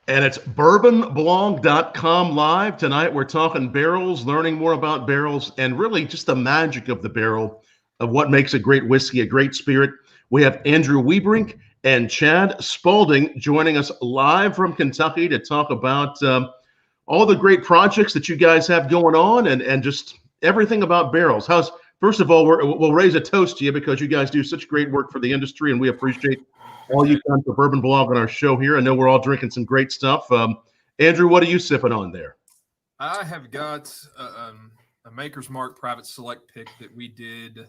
And it's bourbonblog.com live. Tonight we're talking barrels, learning more about barrels, and really just the magic of the barrel, of what makes a great whiskey, a great spirit. We have Andrew Wiehebrink and Chad Spaulding joining us live from Kentucky to talk about all the great projects that you guys have going on and just everything about barrels. First of all, we'll raise a toast to you because you guys do such great work for the industry, and we appreciate all you've done for Bourbon Blog on our show here. I know we're all drinking some great stuff. Andrew, what are you sipping on there? I have got a Maker's Mark Private Select pick that we did.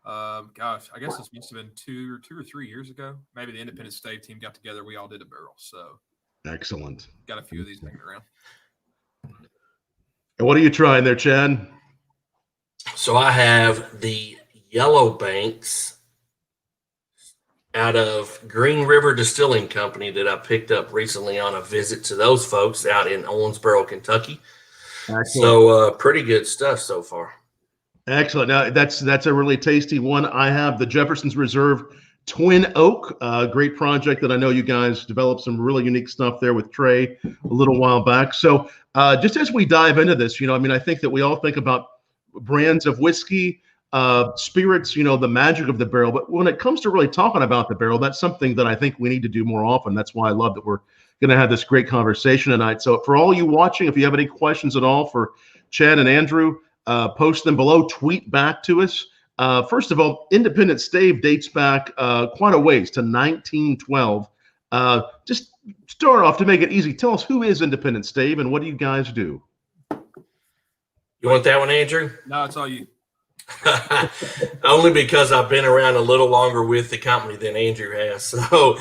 Gosh, I guess this must have been two or 3 years ago. Maybe the Independent Stave team got together. We all did a barrel. So excellent. Got a few of these hanging around. And what are you trying there, Chad? So I have the Yellow Banks out of Green River Distilling Company that I picked up recently on a visit to those folks out in Owensboro, Kentucky. Excellent. So pretty good stuff so far. Excellent. Now that's a really tasty one. I have the Jefferson's Reserve Twin Oak, great project that I know you guys developed some really unique stuff there with Trey a little while back. So just as we dive into this, I think that we all think about brands of whiskey, spirits, the magic of the barrel. But when it comes to really talking about the barrel, that's something that I think we need to do more often. That's why I love that we're going to have this great conversation tonight. So for all you watching, if you have any questions at all for Chad and Andrew, post them below, tweet back to us. First of all, Independent Stave dates back quite a ways to 1912. Just start off to make it easy. Tell us, who is Independent Stave and what do you guys do? You want that one, Andrew? No, it's all you. Only because I've been around a little longer with the company than Andrew has. So,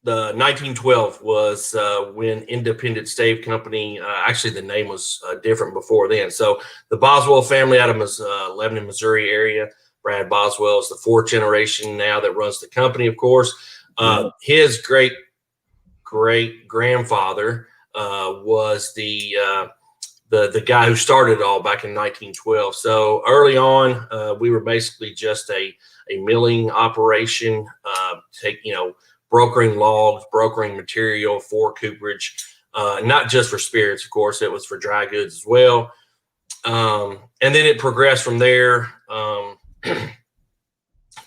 the 1912 was when Independent Stave Company, actually the name was different before then. So the Boswell family out of Lebanon, Missouri area, Brad Boswell is the fourth generation now that runs the company, of course. His great grandfather was the guy who started it all back in 1912. So early on, we were basically just a milling operation, brokering logs, brokering material for cooperage, not just for spirits, of course, it was for dry goods as well. And then it progressed from there.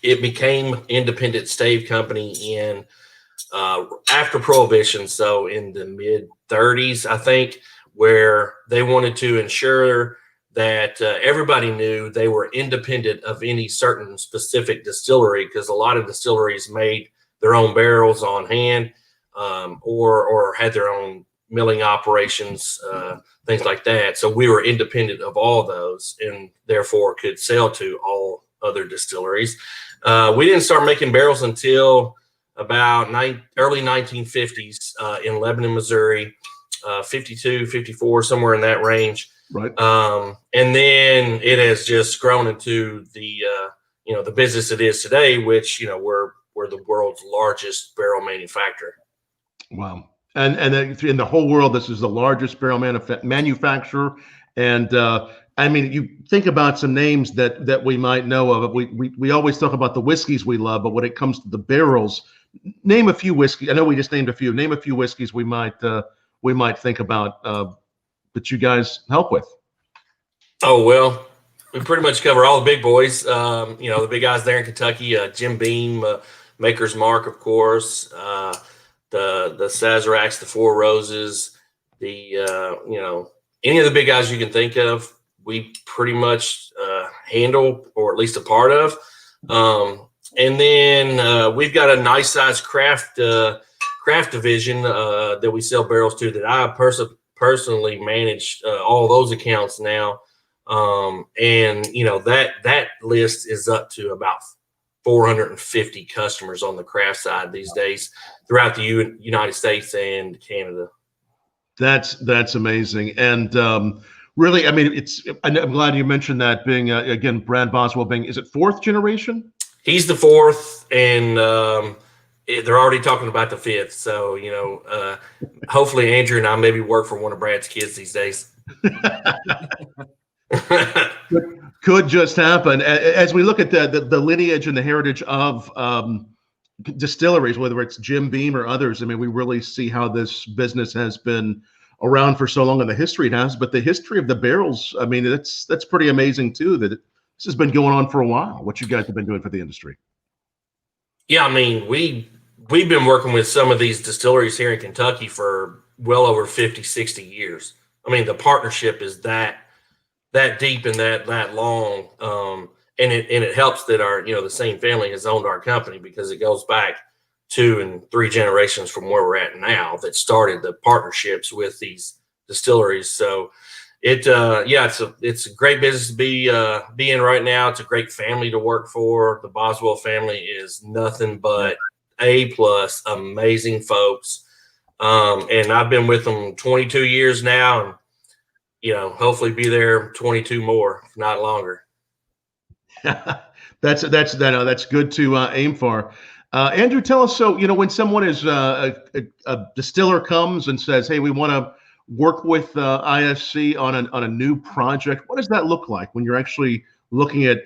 It became Independent Stave Company in after Prohibition, so in the mid-30s, I think, where they wanted to ensure that everybody knew they were independent of any certain specific distillery, because a lot of distilleries made their own barrels on hand or had their own milling operations, things like that. So we were independent of all those and therefore could sell to all other distilleries. We didn't start making barrels until about early 1950s in Lebanon, Missouri. 52, 54, somewhere in that range. Right. And then it has just grown into the business it is today, which, we're the world's largest barrel manufacturer. Wow. And in the whole world, this is the largest barrel manufacturer. And you think about some names that we might know of. We always talk about the whiskeys we love, but when it comes to the barrels, name a few whiskeys. I know we just named a few. Name a few whiskeys we might think about that you guys help with. Oh, well, we pretty much cover all the big boys. The big guys there in Kentucky, Jim Beam, Maker's Mark, of course, the Sazeracs, the Four Roses, any of the big guys you can think of, we pretty much handle, or at least a part of. And then we've got a nice size craft division that we sell barrels to, that I personally manage all those accounts now. And that list is up to about 450 customers on the craft side these days throughout the United States and Canada. That's amazing. And really, I'm glad you mentioned that, being again, Brad Boswell being, is it fourth generation? He's the fourth, and they're already talking about the fifth. So, hopefully Andrew and I maybe work for one of Brad's kids these days. Could just happen. As we look at the lineage and the heritage of distilleries, whether it's Jim Beam or others. I mean, we really see how this business has been around for so long and the history it has. But the history of the barrels, I mean, that's pretty amazing too. This has been going on for a while. What you guys have been doing for the industry? Yeah, I mean, we've been working with some of these distilleries here in Kentucky for well over 50, 60 years. I mean, the partnership is that deep and that long. And it helps that our, the same family has owned our company, because it goes back 2 and 3 generations from where we're at now that started the partnerships with these distilleries. So it's a great business to be in right now. It's a great family to work for. The Boswell family is nothing but A+, amazing folks. And I've been with them 22 years now, and hopefully be there 22 more, if not longer. That's good to aim for. Andrew, tell us. So, when someone is a distiller comes and says, "Hey, we want to work with ISC on a new project," what does that look like when you're actually looking at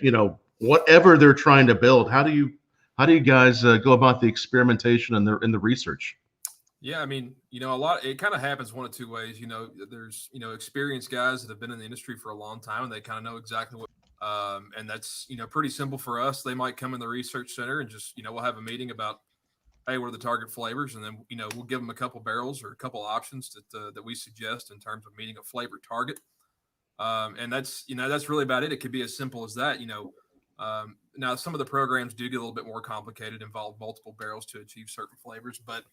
whatever they're trying to build? How do you guys go about the experimentation and the research? Yeah, I mean, it kind of happens one of two ways. There's experienced guys that have been in the industry for a long time, and they kind of know exactly what. And that's pretty simple for us. They might come in the research center and just we'll have a meeting about, hey, what are the target flavors, and then we'll give them a couple barrels or a couple options that we suggest in terms of meeting a flavor target. And that's that's really about it. It could be as simple as that. Now some of the programs do get a little bit more complicated, involve multiple barrels to achieve certain flavors, but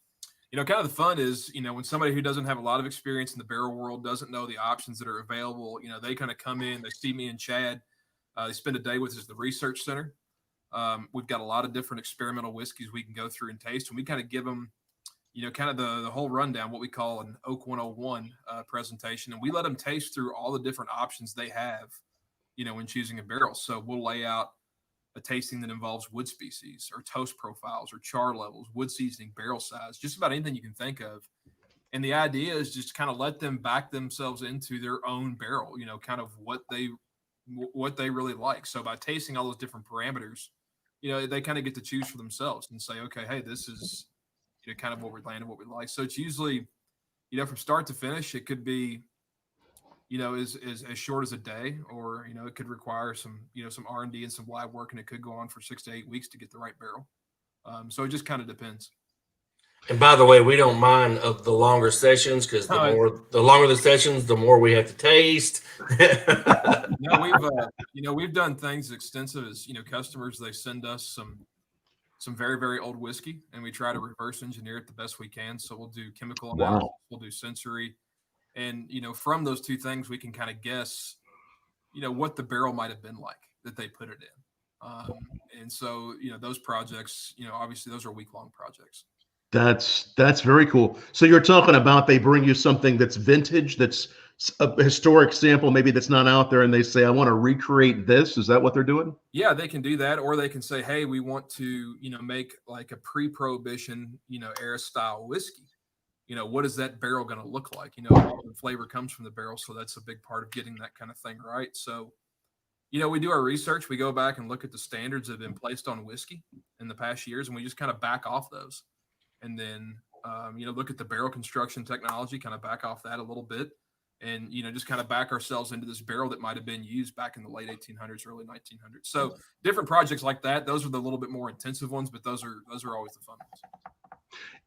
kind of the fun is, when somebody who doesn't have a lot of experience in the barrel world, doesn't know the options that are available, they kind of come in, they see me and Chad, they spend a day with us at the research center. We've got a lot of different experimental whiskeys we can go through and taste, and we kind of give them, kind of the whole rundown, what we call an Oak 101 presentation, and we let them taste through all the different options they have, when choosing a barrel. So we'll lay out a tasting that involves wood species or toast profiles or char levels, wood seasoning, barrel size, just about anything you can think of. And the idea is just kind of let them back themselves into their own barrel, kind of what they really like. So by tasting all those different parameters, they kind of get to choose for themselves and say, okay, hey, this is kind of what we're landing, what we like. So it's usually, from start to finish, it could be, is as short as a day, or it could require some some R&D and some lab work, and it could go on for 6 to 8 weeks to get the right barrel. So it just kind of depends. And by the way, we don't mind of the longer sessions, because the longer the sessions, the more we have to taste. We've done things extensive as customers. They send us some very, very old whiskey, and we try to reverse engineer it the best we can. So we'll do chemical analysis, we'll do sensory. And, from those two things, we can kind of guess, what the barrel might have been like that they put it in. And so, those projects, obviously those are week-long projects. That's very cool. So you're talking about they bring you something that's vintage, that's a historic sample, maybe that's not out there, and they say, I want to recreate this. Is that what they're doing? Yeah, they can do that. Or they can say, hey, we want to, make like a pre-prohibition, era style whiskey. What is that barrel going to look like? The flavor comes from the barrel. So that's a big part of getting that kind of thing right. So, we do our research. We go back and look at the standards that have been placed on whiskey in the past years, and we just kind of back off those. And then, look at the barrel construction technology, kind of back off that a little bit, and, just kind of back ourselves into this barrel that might have been used back in the late 1800s, early 1900s. So different projects like that, those are the little bit more intensive ones, but those are always the fun ones.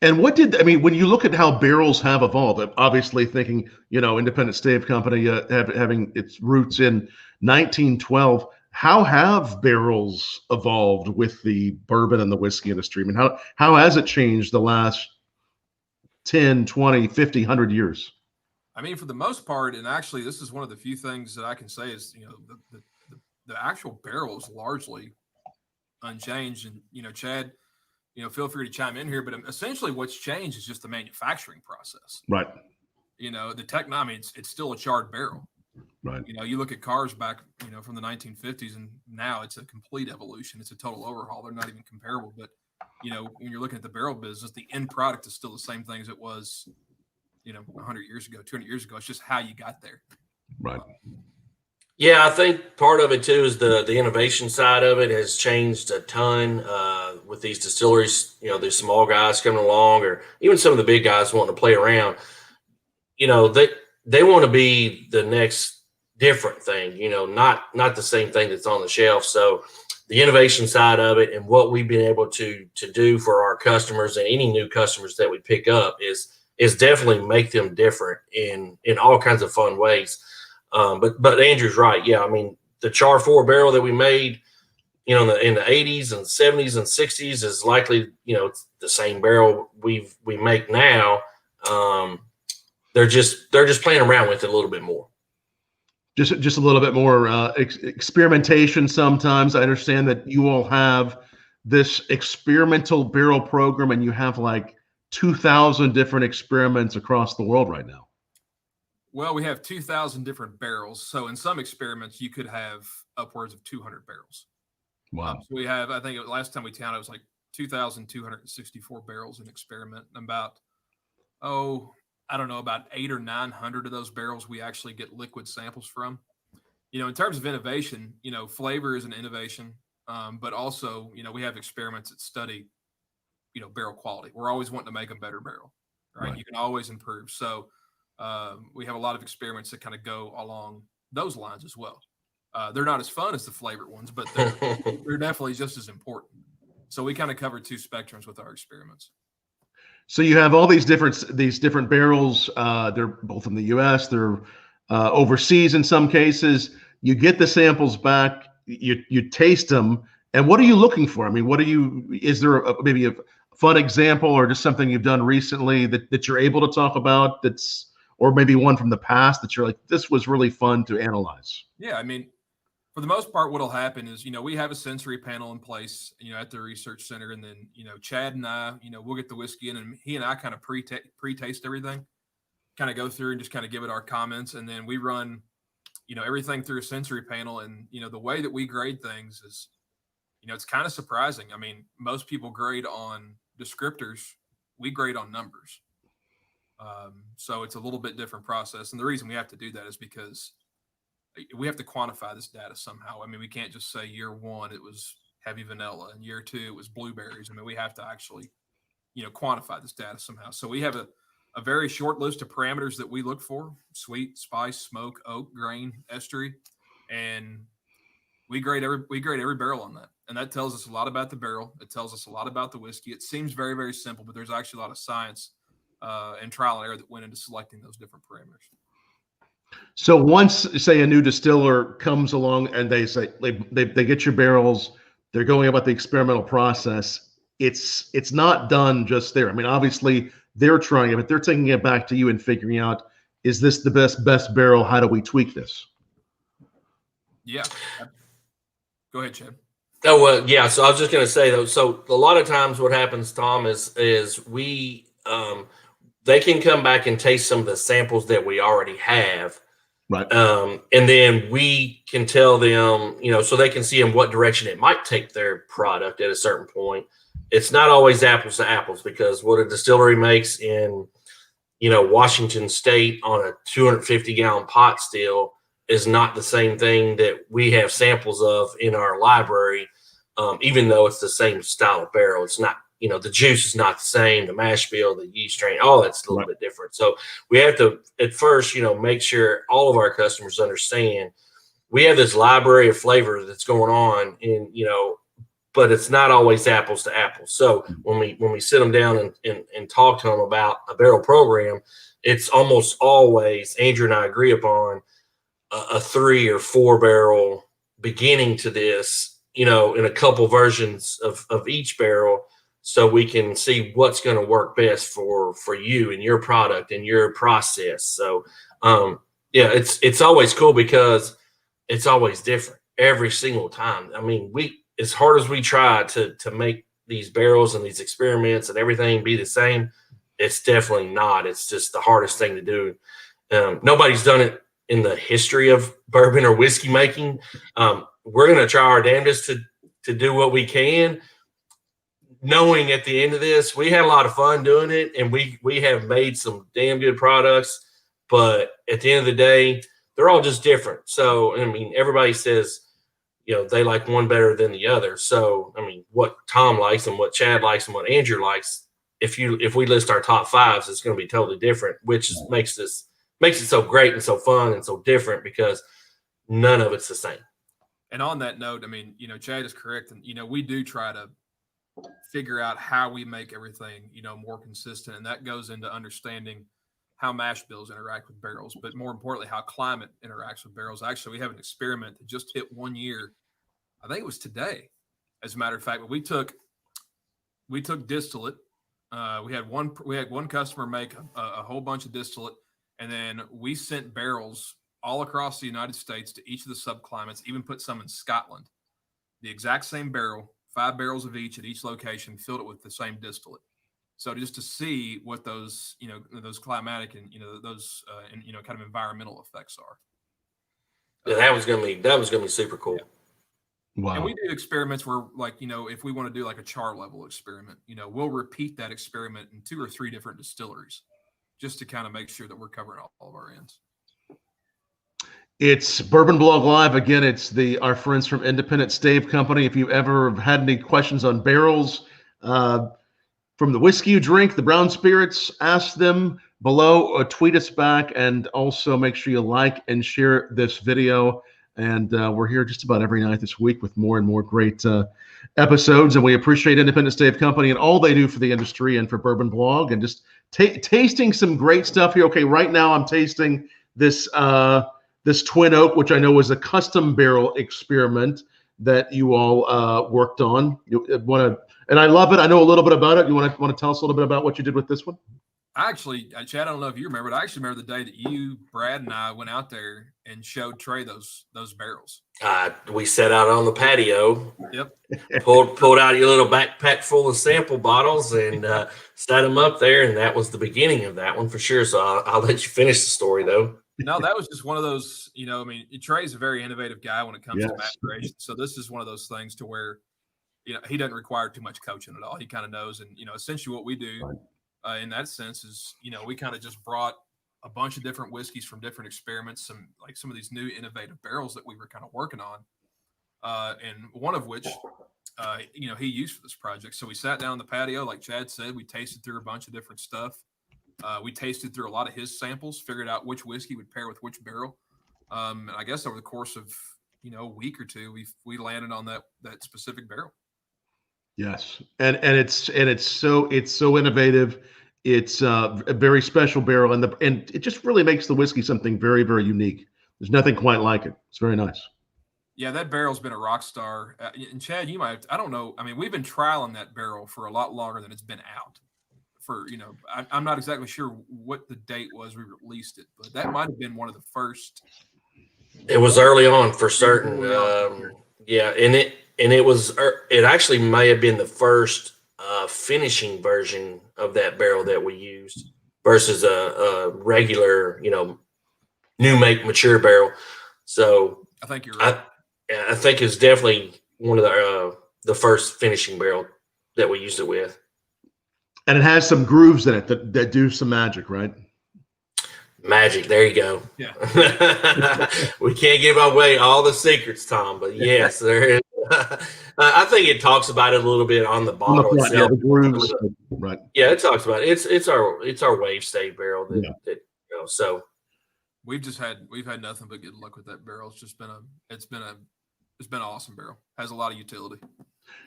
And when you look at how barrels have evolved, obviously thinking, Independent Stave Company having its roots in 1912, how have barrels evolved with the bourbon and the whiskey industry? I mean, how has it changed the last 10, 20, 50, 100 years? I mean, for the most part, and actually this is one of the few things that I can say is, the actual barrel is largely unchanged. And, Chad, feel free to chime in here, but essentially what's changed is just the manufacturing process. Right. The technology, it's still a charred barrel. Right. You look at cars back, from the 1950s, and now it's a complete evolution. It's a total overhaul. They're not even comparable. But, when you're looking at the barrel business, the end product is still the same thing as it was, 100 years ago, 200 years ago. It's just how you got there. Right. Yeah, I think part of it too is the innovation side of it has changed a ton with these distilleries. You know, there's small guys coming along, or even some of the big guys wanting to play around. You know, they want to be the next different thing. You know, not the same thing that's on the shelf. So the innovation side of it and what we've been able to do for our customers and any new customers that we pick up is definitely make them different in all kinds of fun ways. But Andrew's right. Yeah, I mean the Char 4 barrel that we made, you know, in the 80s and 70s and 60s is likely, you know, it's the same barrel we make now. They're just playing around with it a little bit more. Just a little bit more experimentation. Sometimes I understand that you all have this experimental barrel program, and you have like 2,000 different experiments across the world right now. Well, we have 2,000 different barrels. So in some experiments, you could have upwards of 200 barrels. Wow. So we have, I think last time we counted, it was like 2,264 barrels in experiment. And about, I don't know, about 800 or 900 of those barrels we actually get liquid samples from. You know, in terms of innovation, you know, flavor is an innovation, but also, you know, we have experiments that study, you know, barrel quality. We're always wanting to make a better barrel, right? You can always improve. So we have a lot of experiments that kind of go along those lines as well. They're not as fun as the flavored ones, but they're definitely just as important. So we kind of cover two spectrums with our experiments. So you have all these different barrels. They're both in the U.S. They're overseas in some cases. You get the samples back. You taste them. And what are you looking for? I mean, is there maybe a fun example or just something you've done recently that you're able to talk about or maybe one from the past that you're like, this was really fun to analyze? Yeah, I mean, for the most part, what'll happen is, you know, we have a sensory panel in place, you know, at the research center. And then, you know, Chad and I, you know, we'll get the whiskey in and he and I kind of pre-taste everything, kind of go through and just kind of give it our comments. And then we run, you know, everything through a sensory panel. And, you know, the way that we grade things is, you know, it's kind of surprising. I mean, most people grade on descriptors. We grade on numbers. So it's a little bit different process. And the reason we have to do that is because we have to quantify this data somehow. I mean, we can't just say year one, it was heavy vanilla, and year two, it was blueberries. I mean, we have to actually, you know, quantify this data somehow. So we have a very short list of parameters that we look for: sweet, spice, smoke, oak, grain, estery. And we grade every barrel on that. And that tells us a lot about the barrel. It tells us a lot about the whiskey. It seems very, very simple, but there's actually a lot of science and trial and error that went into selecting those different parameters. So once, say, a new distiller comes along and they say they get your barrels, they're going about the experimental process. It's not done just there. I mean, obviously they're trying it, but they're taking it back to you and figuring out, is this the best barrel? How do we tweak this? Yeah. Go ahead, Chad. Oh, well, yeah. So I was just going to say though. So a lot of times, what happens, Tom, is we they can come back and taste some of the samples that we already have, right? And then we can tell them, you know, so they can see in what direction it might take their product at a certain point. It's not always apples to apples, because what a distillery makes in, you know, Washington State on a 250-gallon pot still is not the same thing that we have samples of in our library, even though it's the same style of barrel. It's not, you know, the juice is not the same, the mash bill, the yeast strain, all that's a little bit different. So we have to, at first, you know, make sure all of our customers understand we have this library of flavors that's going on in, you know, but it's not always apples to apples. So when we sit them down and talk to them about a barrel program, it's almost always, Andrew and I agree upon, a 3 or 4 barrel beginning to this, you know, in a couple versions of each barrel, so we can see what's going to work best for you and your product and your process. So yeah, it's always cool because it's always different every single time. I mean, as hard as we try to make these barrels and these experiments and everything be the same, it's definitely not. It's just the hardest thing to do. Nobody's done it in the history of bourbon or whiskey making. We're going to try our damnedest to do what we can, knowing at the end of this, we had a lot of fun doing it, and we have made some damn good products. But at the end of the day, they're all just different. So, I mean, everybody says, they like one better than the other. So, I mean, what Tom likes and what Chad likes and what Andrew likes, if we list our top fives, it's going to be totally different, which makes it so great and so fun and so different because none of it's the same. And on that note, I mean, Chad is correct. And, we do try to figure out how we make everything, more consistent. And that goes into understanding how mash bills interact with barrels, but more importantly, how climate interacts with barrels. Actually, we have an experiment that just hit 1 year. I think it was today, as a matter of fact. But we took distillate. We had one customer make a whole bunch of distillate, and then we sent barrels all across the United States to each of the subclimates. Even put some in Scotland. The exact same barrel, 5 barrels of each at each location, filled it with the same distillate. So just to see what those, those climatic and, those, kind of environmental effects are. Yeah, that was going to be super cool. Yeah. Wow. And we do experiments where, like, if we want to do like a char level experiment, we'll repeat that experiment in 2 or 3 different distilleries just to kind of make sure that we're covering all of our ends. It's Bourbonblog Live. Again, it's our friends from Independent Stave Company. If you ever had any questions on barrels, from the whiskey you drink, the brown spirits, ask them below or tweet us back. And also make sure you like and share this video. And we're here just about every night this week with more and more great episodes. And we appreciate Independent Stave Company and all they do for the industry and for Bourbonblog and just tasting some great stuff here. Okay, right now I'm tasting this Twin Oak, which I know was a custom barrel experiment that you all worked on. And I love it. I know a little bit about it. You want to tell us a little bit about what you did with this one? Actually, Chad, I don't know if you remember, but I actually remember the day that you, Brad, and I went out there and showed Trey those barrels. We sat out on the patio. Yep. Pulled out your little backpack full of sample bottles and set them up there, and that was the beginning of that one for sure. So I'll let you finish the story, though. No, that was just one of those, Trey's a very innovative guy when it comes to maturation. So this is one of those things to where, he doesn't require too much coaching at all. He kind of knows. And, essentially what we do in that sense is, we kind of just brought a bunch of different whiskeys from different experiments, some of these new innovative barrels that we were kind of working on. And one of which, he used for this project. So we sat down on the patio, like Chad said, we tasted through a bunch of different stuff. We tasted through a lot of his samples, figured out which whiskey would pair with which barrel. And I guess over the course of, a week or two, we landed on that specific barrel. Yes. And it's so innovative. It's a very special barrel and it just really makes the whiskey something very, very unique. There's nothing quite like it. It's very nice. Yeah, that barrel's been a rock star. And Chad, you might, I don't know. I mean, we've been trialing that barrel for a lot longer than it's been out. I'm not exactly sure what the date was we released it, but that might have been one of the first. It was early on for certain. Yeah, and it actually may have been the first finishing version of that barrel that we used versus a regular, new make mature barrel. So I think you're right. I think it's definitely one of the first finishing barrel that we used it with. And it has some grooves in it that do some magic, right? Magic. There you go. Yeah. We can't give away all the secrets, Tom, but yes, there is. I think it talks about it a little bit on the bottle itself. Yeah, the grooves. Right. Yeah, it talks about it. It's our wave stave barrel that so we've had nothing but good luck with that barrel. It's just been an awesome barrel. Has a lot of utility.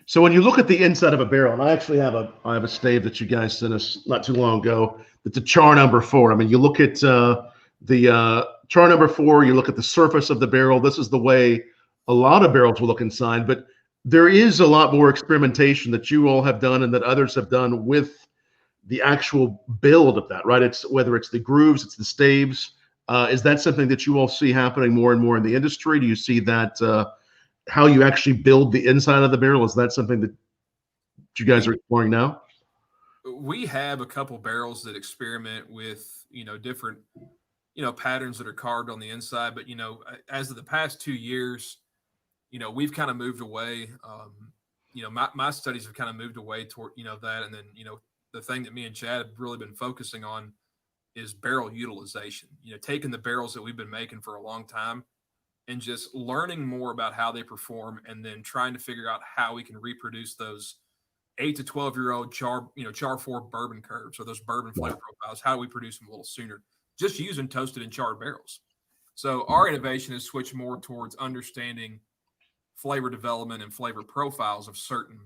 So when you look at the inside of a barrel, and I actually have a stave that you guys sent us not too long ago. It's a char number 4. I mean, you look at the char number 4. You look at the surface of the barrel. This is the way a lot of barrels will look inside. But there is a lot more experimentation that you all have done and that others have done with the actual build of that, right? It's whether it's the grooves, it's the staves. Is that something that you all see happening more and more in the industry? Do you see that? How you actually build the inside of the barrel, is that something that you guys are exploring now? We have a couple barrels that experiment with, different, patterns that are carved on the inside. But, as of the past 2 years, we've kind of moved away. My studies have kind of moved away toward, that. And then, the thing that me and Chad have really been focusing on is barrel utilization. Taking the barrels that we've been making for a long time and just learning more about how they perform, and then trying to figure out how we can reproduce those 8 to 12-year-old char 4 bourbon curves, or those bourbon flavor profiles. How do we produce them a little sooner? Just using toasted and charred barrels. So our innovation has switched more towards understanding flavor development and flavor profiles of certain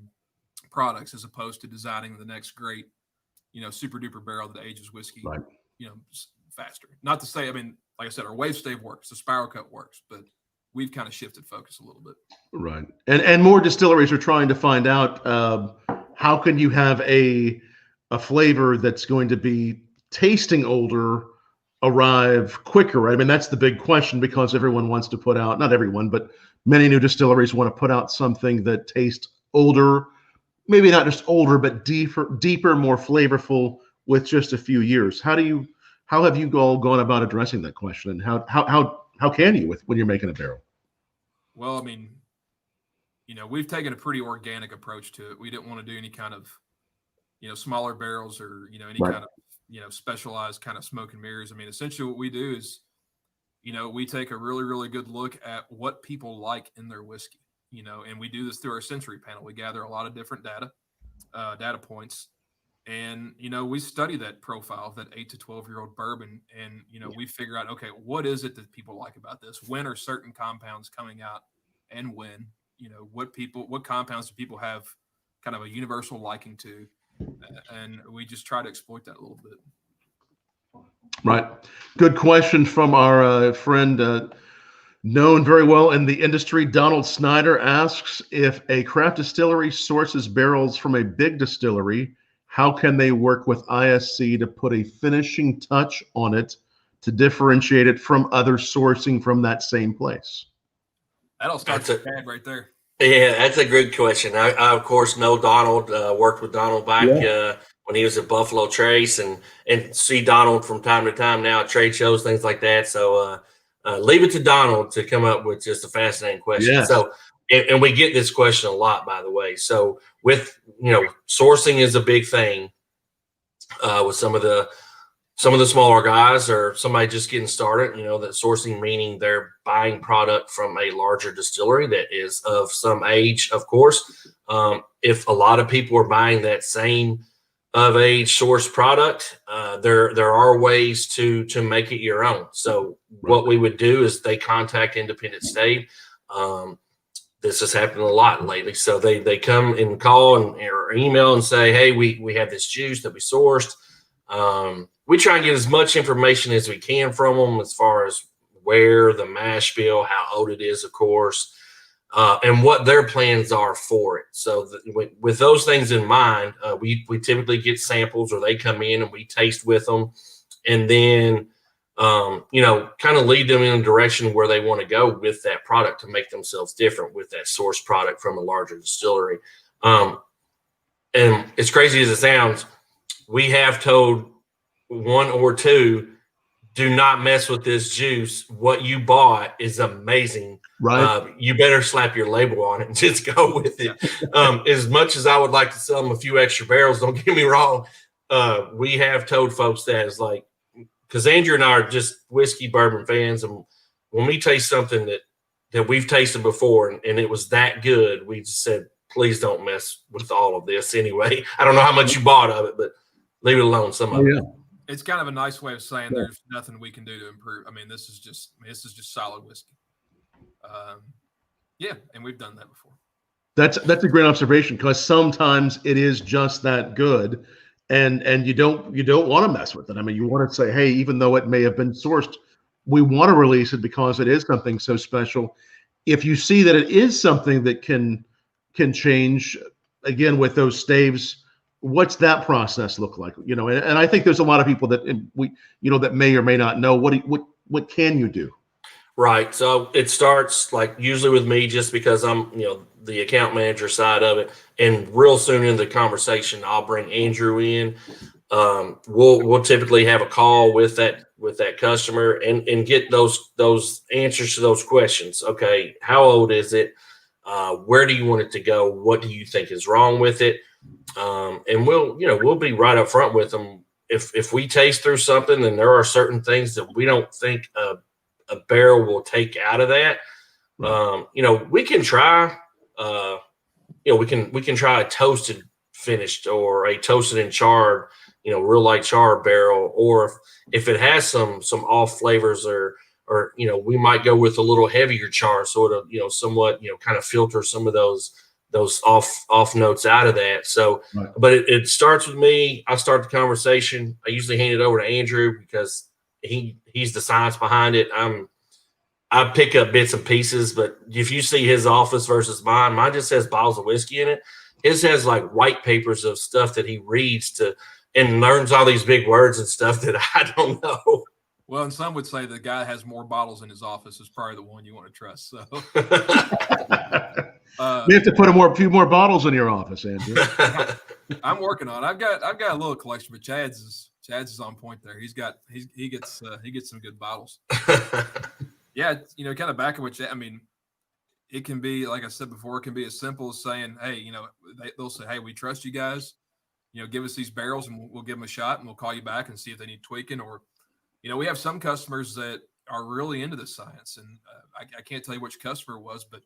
products, as opposed to designing the next great, super duper barrel that ages whiskey, faster. Not to say, like I said, our wave stave works, the spiral cut works, but we've kind of shifted focus a little bit. Right. And more distilleries are trying to find out how can you have a flavor that's going to be tasting older arrive quicker, right? That's the big question, because everyone wants to put out, not everyone, but many new distilleries want to put out something that tastes older, maybe not just older, but deeper, more flavorful with just a few years. How have you all gone about addressing that question, and how can you when you're making a barrel? Well, we've taken a pretty organic approach to it. We didn't want to do any kind of, smaller barrels, or, any kind of, specialized kind of smoke and mirrors. Essentially what we do is, we take a really, really good look at what people like in their whiskey, and we do this through our sensory panel. We gather a lot of different data points, and, we study that profile of that 8 to 12-year-old bourbon. And, we figure out, okay, what is it that people like about this? When are certain compounds coming out, and when, what compounds do people have kind of a universal liking to? And we just try to exploit that a little bit. Right. Good question from our friend, known very well in the industry. Donald Snyder asks, if a craft distillery sources barrels from a big distillery, how can they work with ISC to put a finishing touch on it to differentiate it from other sourcing from that same place? That'll start the bad right there. Yeah, that's a good question. I of course know Donald, worked with Donald back when he was at Buffalo Trace, and see Donald from time to time now at trade shows, things like that. So leave it to Donald to come up with just a fascinating question. Yes. So, and we get this question a lot, by the way. So with, sourcing is a big thing with some of the smaller guys, or somebody just getting started, that sourcing, meaning they're buying product from a larger distillery that is of some age, of course. If a lot of people are buying that same of age source product, there are ways to make it your own. So what we would do is they contact Independent Stave. This has happened a lot lately. So they come and call or email and say, hey, we have this juice that we sourced. We try and get as much information as we can from them, as far as where the mash bill, how old it is, of course, and what their plans are for it. So with those things in mind, we typically get samples, or they come in and we taste with them, and then kind of lead them in a direction where they want to go with that product to make themselves different with that source product from a larger distillery. And as crazy as it sounds, we have told one or two, do not mess with this juice. What you bought is amazing. Right. You better slap your label on it and just go with it. As much as I would like to sell them a few extra barrels, don't get me wrong. We have told folks that, is like, because Andrew and I are just whiskey bourbon fans, and when we taste something that we've tasted before and it was that good, we just said, please don't mess with all of this anyway. I don't know how much you bought of it, but leave it alone. Some of it. It's kind of a nice way of saying there's nothing we can do to improve. This is just solid whiskey. And we've done that before. That's a great observation, because sometimes it is just that good, and you don't want to mess with it. You want to say, hey, even though it may have been sourced, we want to release it because it is something so special. If you see that it is something that can change, again, with those staves, what's that process look like? And I think there's a lot of people that that may or may not know what can you do? Right. So it starts, like, usually with me, just because I'm, the account manager side of it. And real soon in the conversation, I'll bring Andrew in. We'll typically have a call with that customer and get those answers to those questions. Okay, how old is it? Where do you want it to go? What do you think is wrong with it? And we'll be right up front with them if we taste through something and there are certain things that we don't think a barrel will take out of that, we can try. We can try a toasted finished or a toasted and charred, real light char barrel, or if it has some off flavors or we might go with a little heavier char, sort of, somewhat, kind of filter some of those off notes out of that. So, but it starts with me. I start the conversation. I usually hand it over to Andrew because he's the science behind it. I pick up bits and pieces, but if you see his office versus mine just has bottles of whiskey in it. His has like white papers of stuff that he reads and learns all these big words and stuff that I don't know. Well, and some would say the guy has more bottles in his office is probably the one you want to trust. So we have to put a few more bottles in your office, Andrew. I'm working on it. I've got a little collection, but Chad's is on point there. He gets some good bottles. Yeah, kind of back at what it can be, like I said before, it can be as simple as saying, hey, they'll say, hey, we trust you guys, give us these barrels and we'll give them a shot and we'll call you back and see if they need tweaking. Or, we have some customers that are really into the science, and I can't tell you which customer it was, but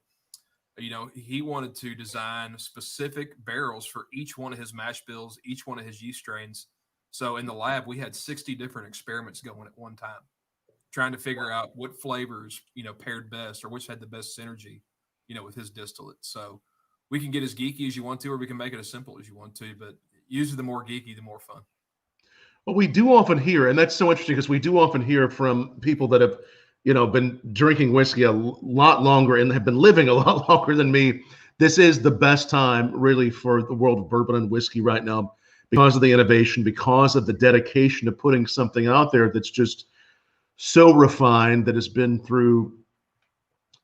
he wanted to design specific barrels for each one of his mash bills, each one of his yeast strains. So in the lab, we had 60 different experiments going at one time, trying to figure out what flavors, paired best or which had the best synergy, with his distillate. So we can get as geeky as you want to, or we can make it as simple as you want to, but usually the more geeky, the more fun. Well, we do often hear, and that's so interesting because we do often hear from people that have, been drinking whiskey a lot longer and have been living a lot longer than me. This is the best time really for the world of bourbon and whiskey right now because of the innovation, because of the dedication to putting something out there that's just so refined, that has been through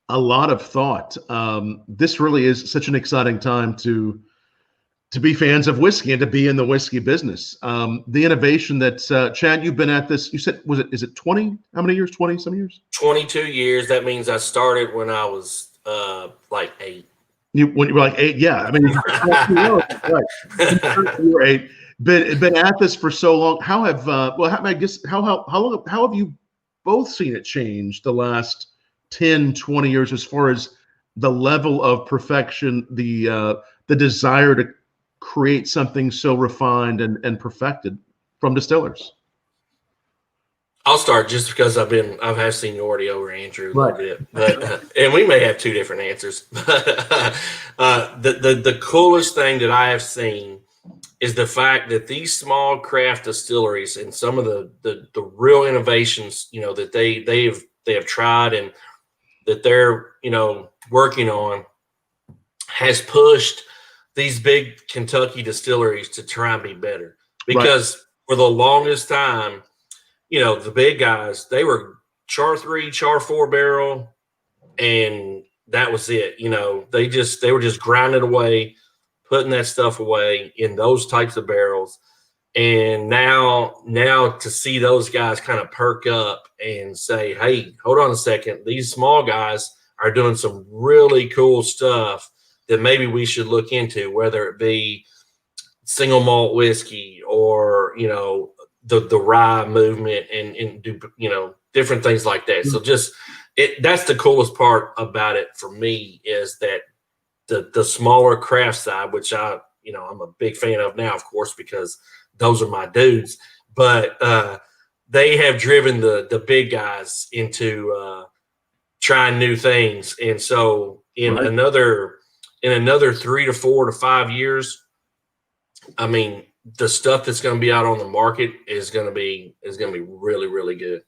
a lot of thought. This really is such an exciting time to be fans of whiskey and to be in the whiskey business. The innovation that Chad, you've been at this, you said, is it 20? How many years? 20 some years? 22 years. That means I started when I was like 8. When you were like 8, yeah. I mean, right. You were 8. Been at this for so long. How have how have you both seen it change the last 10, 20 years as far as the level of perfection, the desire to create something so refined and perfected from distillers? I'll start just because I've had seniority over Andrew a little bit, but and we may have two different answers. The coolest thing that I have seen is the fact that these small craft distilleries and some of the real innovations, that they have tried and that they're, working on, has pushed these big Kentucky distilleries to try and be better. Because for the longest time, the big guys, they were char 3, char 4 barrel, and that was it. They were just grinding away, putting that stuff away in those types of barrels. And now to see those guys kind of perk up and say, hey, hold on a second, these small guys are doing some really cool stuff that maybe we should look into, whether it be single malt whiskey or, the rye movement and do, different things like that. So that's the coolest part about it for me, is that the smaller craft side, which I'm a big fan of now, of course, because those are my dudes, but they have driven the big guys into trying new things. And so in another 3 to 4 to 5 years, I mean, the stuff that's going to be out on the market is going to be really, really good.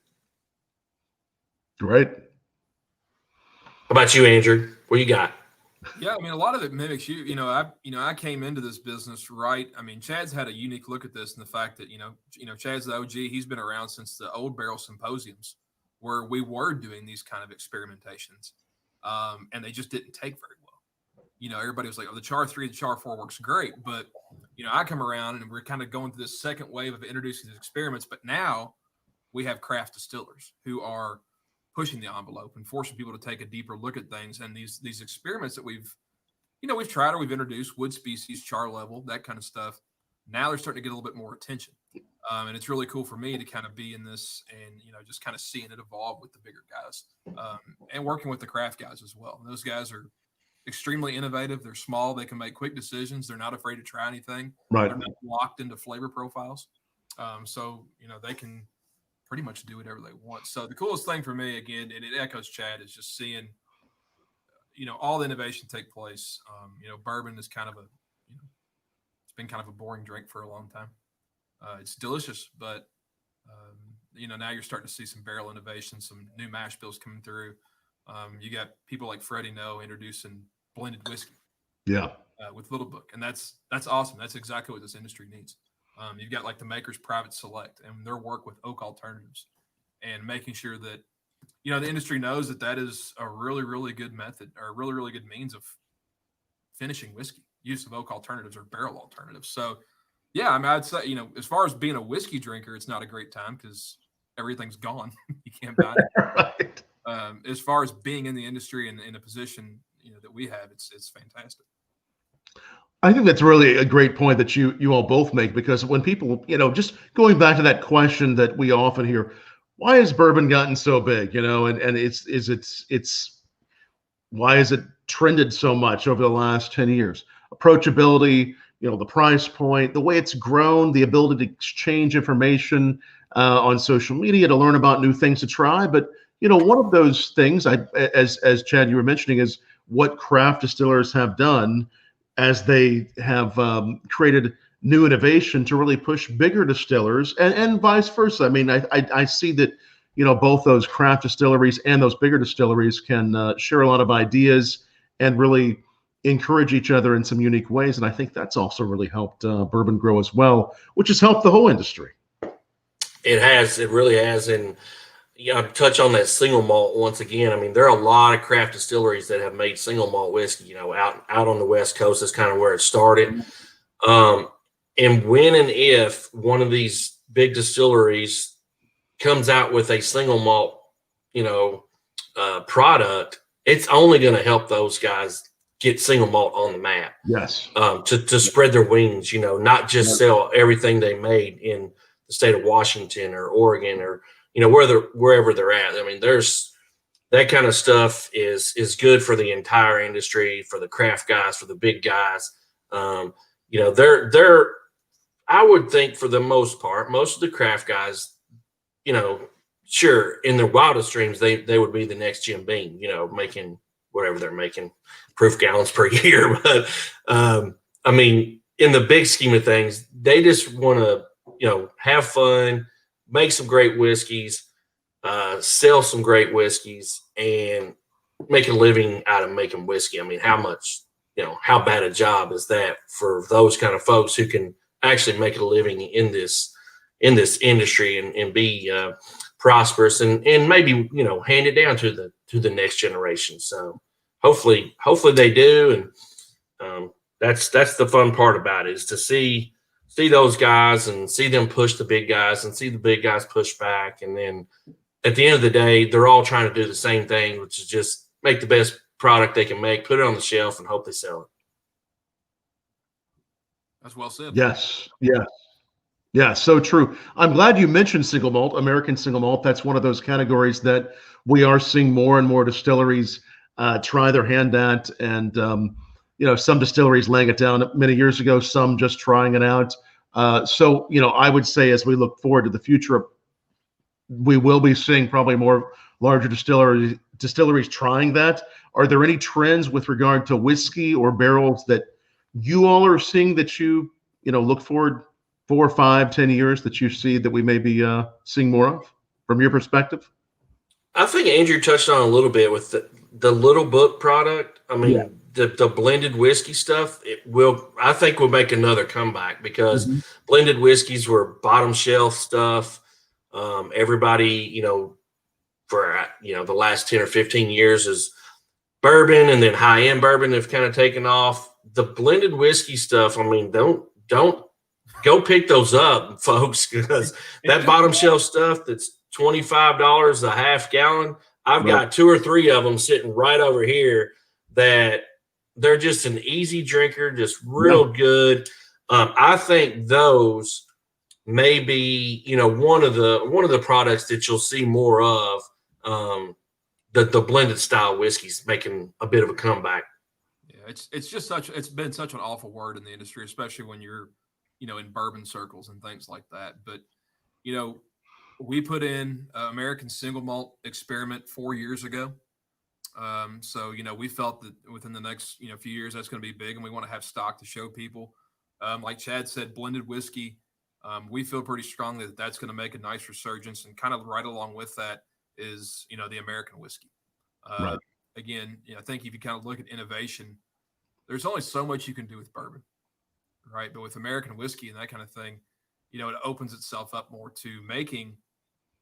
Right. How about you, Andrew? What you got? Yeah, I mean, a lot of it mimics you. I came into this business right. I mean, Chad's had a unique look at this, and the fact that Chad's the OG. He's been around since the old barrel symposiums, where we were doing these kind of experimentations, and they just didn't take very well. Everybody was like, "Oh, the char 3, the char 4 works great," but I come around and we're kind of going through this second wave of introducing these experiments. But now we have craft distillers who are pushing the envelope and forcing people to take a deeper look at things. And these experiments that we've tried or we've introduced, wood species, char level, that kind of stuff, now they're starting to get a little bit more attention. And it's really cool for me to kind of be in this and, just kind of seeing it evolve with the bigger guys, and working with the craft guys as well. Those guys are extremely innovative. They're small. They can make quick decisions. They're not afraid to try anything. Right. They're not locked into flavor profiles. So, they can pretty much do whatever they want. So the coolest thing for me, again, and it echoes Chad, is just seeing, all the innovation take place. Bourbon is kind of it's been kind of a boring drink for a long time. It's delicious, but now you're starting to see some barrel innovation, some new mash bills coming through. You got people like Freddie Noe introducing blended whiskey, with Little Book, and that's awesome. That's exactly what this industry needs. You've got like the Makers Private Select and their work with oak alternatives, and making sure that the industry knows that is a really, really good method, or a really, really good means of finishing whiskey. Use of oak alternatives or barrel alternatives. So. Yeah, I mean, I'd say, as far as being a whiskey drinker, it's not a great time because everything's gone. You can't buy it. Right. As far as being in the industry and in a position, that we have, it's fantastic. I think that's really a great point that you all both make, because when people, just going back to that question that we often hear, why has bourbon gotten so big? And it's why has it trended so much over the last 10 years? Approachability, the price point, the way it's grown, the ability to exchange information on social media to learn about new things to try. But one of those things, as Chad, you were mentioning, is what craft distillers have done as they have created new innovation to really push bigger distillers, and vice versa. I mean, I see that both those craft distilleries and those bigger distilleries can share a lot of ideas and really encourage each other in some unique ways. And I think that's also really helped bourbon grow as well, which has helped the whole industry. It has. It really has. And touch on that single malt once again. I mean, there are a lot of craft distilleries that have made single malt whiskey, out on the West Coast. That's kind of where it started. And when and if one of these big distilleries comes out with a single malt, product, it's only going to help those guys get single malt on the map. Yes. To spread their wings, not just sell everything they made in the state of Washington or Oregon or, wherever they're at. I mean, there's that kind of stuff is good for the entire industry, for the craft guys, for the big guys. They're I would think for the most part, most of the craft guys, sure, in their wildest dreams, they would be the next Jim Beam, making whatever they're making, proof gallons per year. But I mean, in the big scheme of things, they just want to, have fun, make some great whiskeys, sell some great whiskeys, and make a living out of making whiskey. I mean, how much, how bad a job is that for those kind of folks who can actually make a living in this industry and be prosperous and maybe, hand it down to the next generation. So hopefully they do. And that's the fun part about it, is to see those guys and see them push the big guys and see the big guys push back. And then at the end of the day, they're all trying to do the same thing, which is just make the best product they can make, put it on the shelf, and hope they sell it. That's well said. Yes. Yes. Yeah, so true. I'm glad you mentioned single malt, American single malt. That's one of those categories that we are seeing more and more distilleries try their hand at. And, some distilleries laying it down many years ago, some just trying it out. So, I would say as we look forward to the future, we will be seeing probably more larger distilleries trying that. Are there any trends with regard to whiskey or barrels that you all are seeing that you look forward 4, 5, 10 years that you see that we may be seeing more of from your perspective? I think Andrew touched on a little bit with the Little Book product. I mean, the blended whiskey stuff, I think will make another comeback, because blended whiskeys were bottom shelf stuff. Everybody, for, the last 10 or 15 years is bourbon, and then high-end bourbon have kind of taken off. The blended whiskey stuff, I mean, don't go pick those up, folks, because that bottom shelf stuff that's $25 a half gallon, I've got 2 or 3 of them sitting right over here that they're just an easy drinker, just real good. I think those maybe, one of the products that you'll see more of, the blended style whiskeys making a bit of a comeback. Yeah, it's been such an awful word in the industry, especially when you're, in bourbon circles and things like that. But, we put in American single malt experiment 4 years ago. So, we felt that within the next, few years, that's going to be big, and we want to have stock to show people. Like Chad said, blended whiskey. We feel pretty strongly that that's going to make a nice resurgence, and kind of right along with that is, the American whiskey. Right. Again, I think if you kind of look at innovation, there's only so much you can do with bourbon, right? But with American whiskey and that kind of thing, it opens itself up more to making,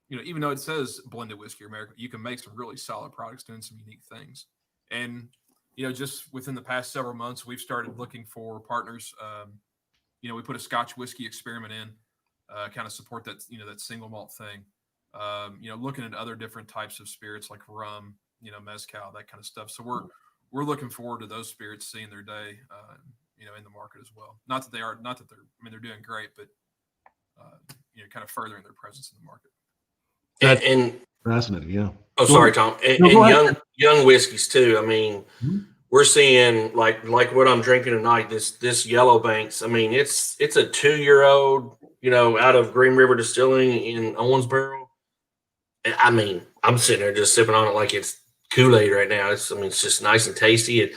even though it says blended whiskey or American, you can make some really solid products doing some unique things. And, just within the past several months, we've started looking for partners. We put a Scotch whiskey experiment in, kind of support that, that single malt thing. Looking at other different types of spirits like rum, mezcal, that kind of stuff. So we're looking forward to those spirits seeing their day, in the market as well. Not that they're doing great, but, kind of furthering their presence in the market. And Fascinating, yeah. Oh, sorry, Tom. And young whiskeys too. I mean, we're seeing like what I'm drinking tonight. This Yellow Banks. I mean, it's a 2-year-old, out of Green River Distilling in Owensboro. I mean, I'm sitting there just sipping on it like it's Kool-Aid right now. It's just nice and tasty. And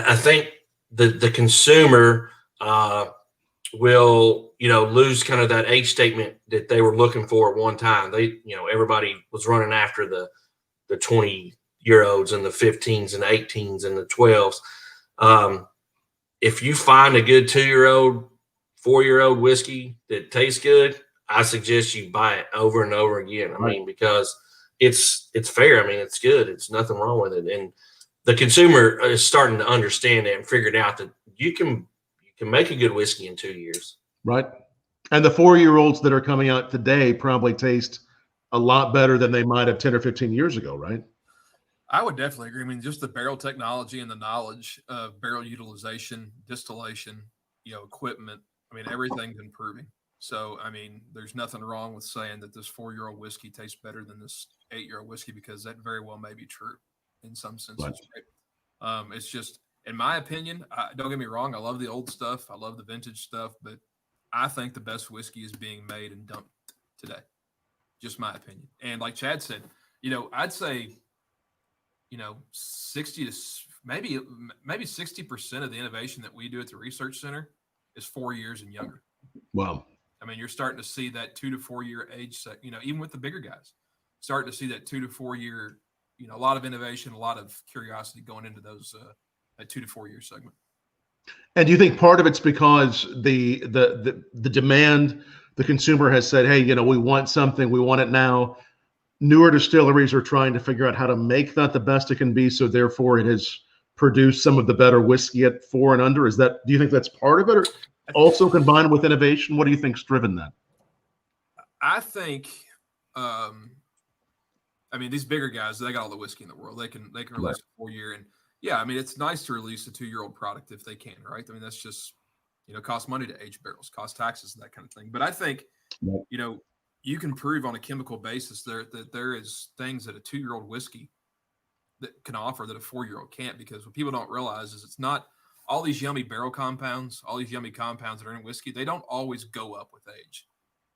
I think the consumer will, lose kind of that age statement that they were looking for at one time. They, everybody was running after the 20-year-olds and the 15s and 18s and the 12s. If you find a good 2-year-old, 4-year-old whiskey that tastes good, I suggest you buy it over and over again. I mean, because it's fair. I mean, it's good. It's nothing wrong with it. And the consumer is starting to understand that and figured out that you can make a good whiskey in 2 years. Right. And the 4-year-olds that are coming out today probably taste a lot better than they might have 10 or 15 years ago, right? I would definitely agree. I mean, just the barrel technology and the knowledge of barrel utilization, distillation, equipment. I mean, everything's improving. So, I mean, there's nothing wrong with saying that this 4-year-old whiskey tastes better than this 8-year-old whiskey, because that very well may be true in some senses. Right? It's just, in my opinion, don't get me wrong, I love the old stuff. I love the vintage stuff, but I think the best whiskey is being made and dumped today. Just my opinion. And like Chad said, I'd say, 60 to maybe 60% of the innovation that we do at the research center is 4 years and younger. Wow. I mean, you're starting to see that 2 to 4 year age set, even with the bigger guys, starting to see that 2 to 4 year, a lot of innovation, a lot of curiosity going into those, that 2 to 4 year segment. And do you think part of it's because the demand, the consumer has said, hey, we want something, we want it now. Newer distilleries are trying to figure out how to make that the best it can be, so therefore it has produced some of the better whiskey at 4 and under. Do you think that's part of it, or also combined with innovation? What do you think's driven that? I think, these bigger guys, they got all the whiskey in the world. They can release a 4-year, and yeah, I mean, it's nice to release a 2-year-old product if they can, right? I mean, that's just, cost money to age barrels, cost taxes and that kind of thing. But I think, you can prove on a chemical basis that there is things that a 2-year-old whiskey that can offer that a 4-year-old can't, because what people don't realize is it's not all these yummy barrel compounds, all these yummy compounds that are in whiskey, they don't always go up with age.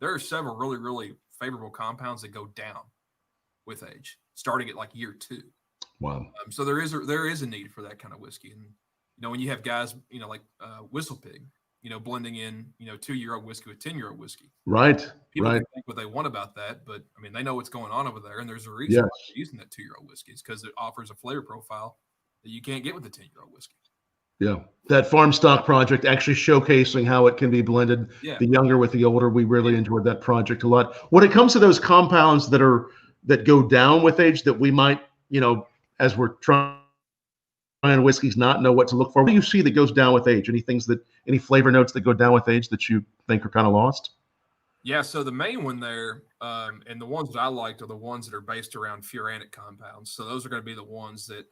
There are several really, really favorable compounds that go down with age, starting at like year 2. Wow. So there is a need for that kind of whiskey. And, when you have guys, like Whistle Pig, blending in, 2-year-old whiskey with 10-year-old whiskey. Right. People can think what they want about that, but I mean, they know what's going on over there. And there's a reason why they're using that 2-year-old whiskey. It's because it offers a flavor profile that you can't get with the 10-year-old whiskey. Yeah. That farm stock project actually showcasing how it can be blended, the younger with the older. We really enjoyed that project a lot. When it comes to those compounds that go down with age that we might, as we're trying whiskeys, not know what to look for. What do you see that goes down with age? Any flavor notes that go down with age that you think are kind of lost? Yeah, so the main one there, and the ones that I liked are the ones that are based around furanic compounds. So those are going to be the ones that,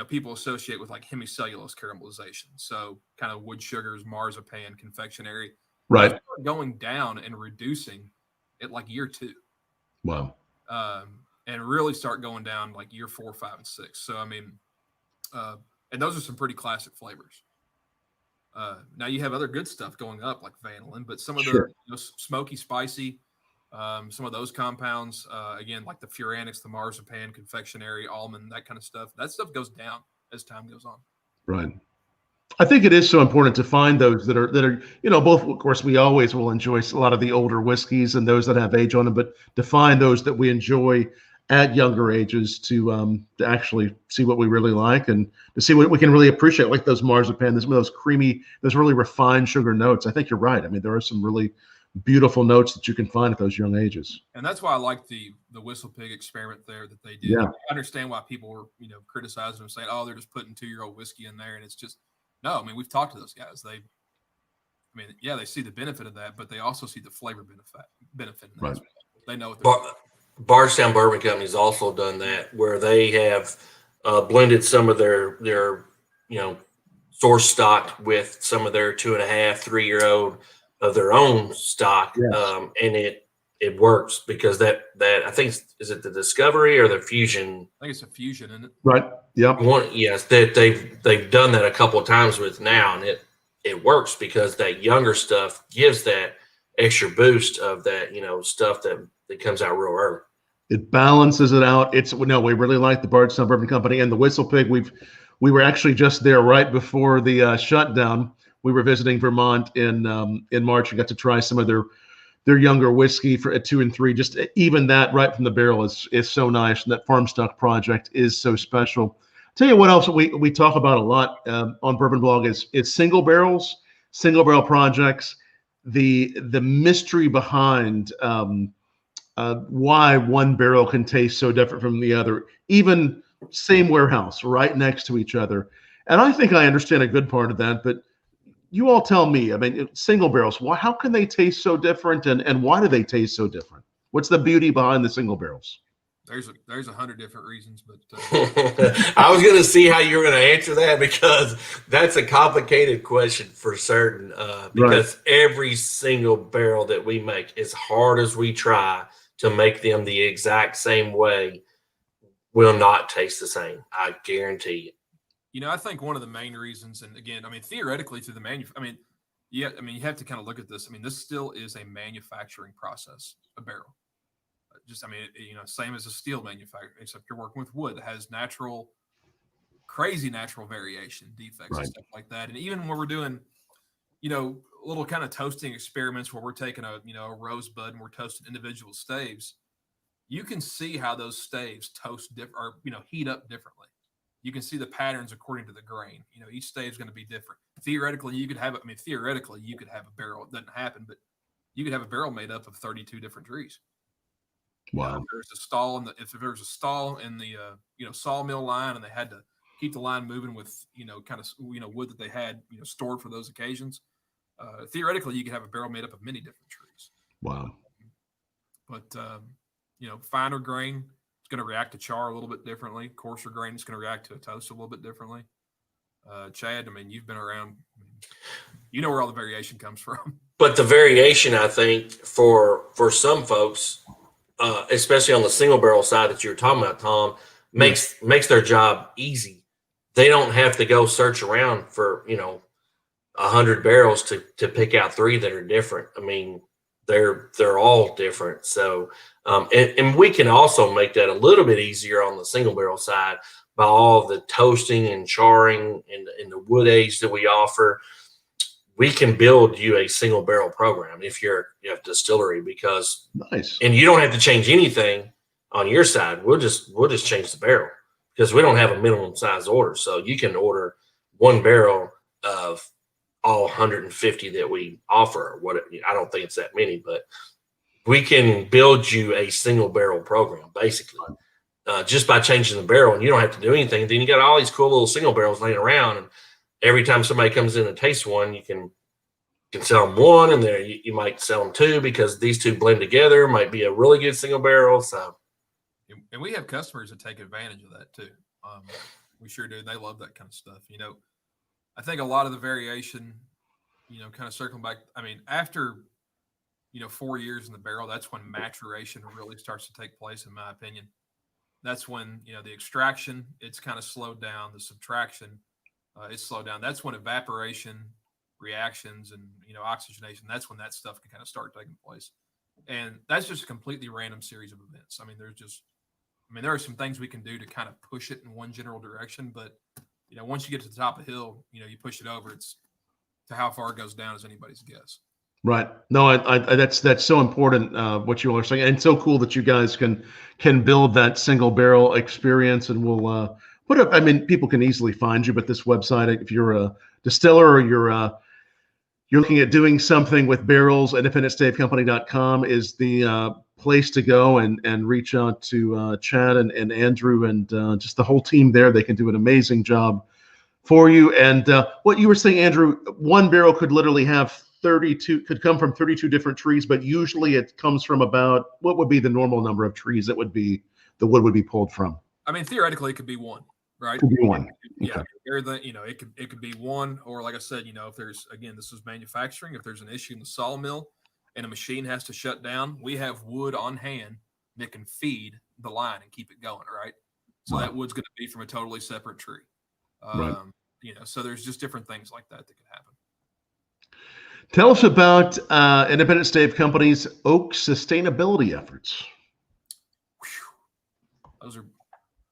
people associate with like hemicellulose caramelization. So kind of wood sugars, marzipan, confectionery. Right. Those start going down and reducing at like year 2. Wow. And really start going down like year 4, 5, and 6. So, I mean, and those are some pretty classic flavors. Now you have other good stuff going up like vanillin, but some of the smoky, spicy, some of those compounds, again, like the furanics, the marzipan, confectionery, almond, that kind of stuff, that stuff goes down as time goes on. Right. I think it is so important to find those that are, both, of course, we always will enjoy a lot of the older whiskeys and those that have age on them, but to find those that we enjoy at younger ages to actually see what we really like and to see what we can really appreciate, like those marzipan, those creamy, those really refined sugar notes. I think you're right. I mean, there are some really beautiful notes that you can find at those young ages. And that's why I like the Whistle Pig experiment there that they did. Yeah. I understand why people were, criticizing them, saying, oh, they're just putting 2-year-old whiskey in there. And it's just, no, I mean, we've talked to those guys. They see the benefit of that, but they also see the flavor benefit in that. Right. They know what they're doing. Bardstown Bourbon Company's also done that, where they have blended some of their source stock with some of their 2.5, 3-year-old of their own stock, Yes. and it works because that I think is it the Discovery or the Fusion? I think it's a Fusion, isn't it? Right. Yep. Yes, that they've done that a couple of times with now, and it works because that younger stuff gives that extra boost of that stuff that comes out real early. It balances it out. We really like the Bardstown Bourbon Company and the Whistle Pig. We were actually just there right before the shutdown. We were visiting Vermont in March and got to try some of their younger whiskey at 2 and 3. Just even that right from the barrel is so nice, and that farm stock project is so special. Tell you what else we talk about a lot on Bourbon Blog is single barrels, single barrel projects, the mystery behind why one barrel can taste so different from the other, even same warehouse right next to each other. And I think I understand a good part of that, but you all tell me, I mean, single barrels, how can they taste so different, and why do they taste so different? What's the beauty behind the single barrels? There's 100 different reasons, but I was going to see how you were going to answer that, because that's a complicated question for certain. Because every single barrel that we make, as hard as we try to make them the exact same way, will not taste the same. I guarantee you. I think one of the main reasons, and again, I mean, theoretically, through the you have to kind of look at this. I mean, this still is a manufacturing process, a barrel. Same as a steel manufacturer, except you're working with wood that has crazy natural variation, defects, and stuff like that. And even when we're doing, little kind of toasting experiments where we're taking a rosebud and we're toasting individual staves, you can see how those staves toast or heat up differently. You can see the patterns according to the grain. Each stave is going to be different. Theoretically, you could have a barrel. It doesn't happen, but you could have a barrel made up of 32 different trees. Wow. If there's a stall in the sawmill line, and they had to keep the line moving with wood that they had stored for those occasions, theoretically you could have a barrel made up of many different trees. Wow. But finer grain, it's going to react to char a little bit differently. Coarser grain is going to react to a toast a little bit differently. Chad, I mean, you've been around. You know where all the variation comes from. But the variation, I think, for some folks, especially on the single barrel side that you were talking about, Tom, makes their job easy. They don't have to go search around for 100 barrels to pick out 3 that are different. I mean, they're all different. So, and we can also make that a little bit easier on the single barrel side by all the toasting and charring and the wood age that we offer. We can build you a single barrel program if you're a distillery, because nice. And you don't have to change anything on your side. We'll just change the barrel, because we don't have a minimum size order. So you can order 1 barrel of all 150 that we offer. I don't think it's that many, but we can build you a single barrel program basically, just by changing the barrel, and you don't have to do anything. Then you got all these cool little single barrels laying around, and every time somebody comes in and tastes one, you can sell them 1, and there you might sell them 2, because these 2 blend together, might be a really good single barrel. So, and we have customers that take advantage of that too. We sure do. They love that kind of stuff. I think a lot of the variation kind of circling back. I mean, after 4 years in the barrel, that's when maturation really starts to take place, in my opinion. That's when the extraction, it's kind of slowed down. The subtraction, it's slowed down. That's when evaporation, reactions, and oxygenation. That's when that stuff can kind of start taking place. And that's just a completely random series of events. I mean, there are some things we can do to kind of push it in one general direction, but once you get to the top of the hill, you push it over. It's to how far it goes down is anybody's guess. Right. No, I that's so important, what you all are saying, and so cool that you guys can build that single barrel experience. And we'll put up. I mean, people can easily find you, but this website, if you're a distiller or you're looking at doing something with barrels, independentstavecompany.com is the place to go and reach out to Chad and Andrew and just the whole team there. They can do an amazing job for you. And what you were saying, Andrew, one barrel could literally have 32, could come from 32 different trees, but usually it comes from about, what would be the normal number of trees that would be, the wood would be pulled from? I mean, theoretically, it could be one, right? Could be one. Yeah. Okay. Everything, it could be one, or like I said, if there's, again, this is manufacturing, if there's an issue in the sawmill and a machine has to shut down, we have wood on hand that can feed the line and keep it going, right? So that wood's going to be from a totally separate tree. Right. So there's just different things like that could happen. Tell us about Independent Stave Company's oak sustainability efforts. Those are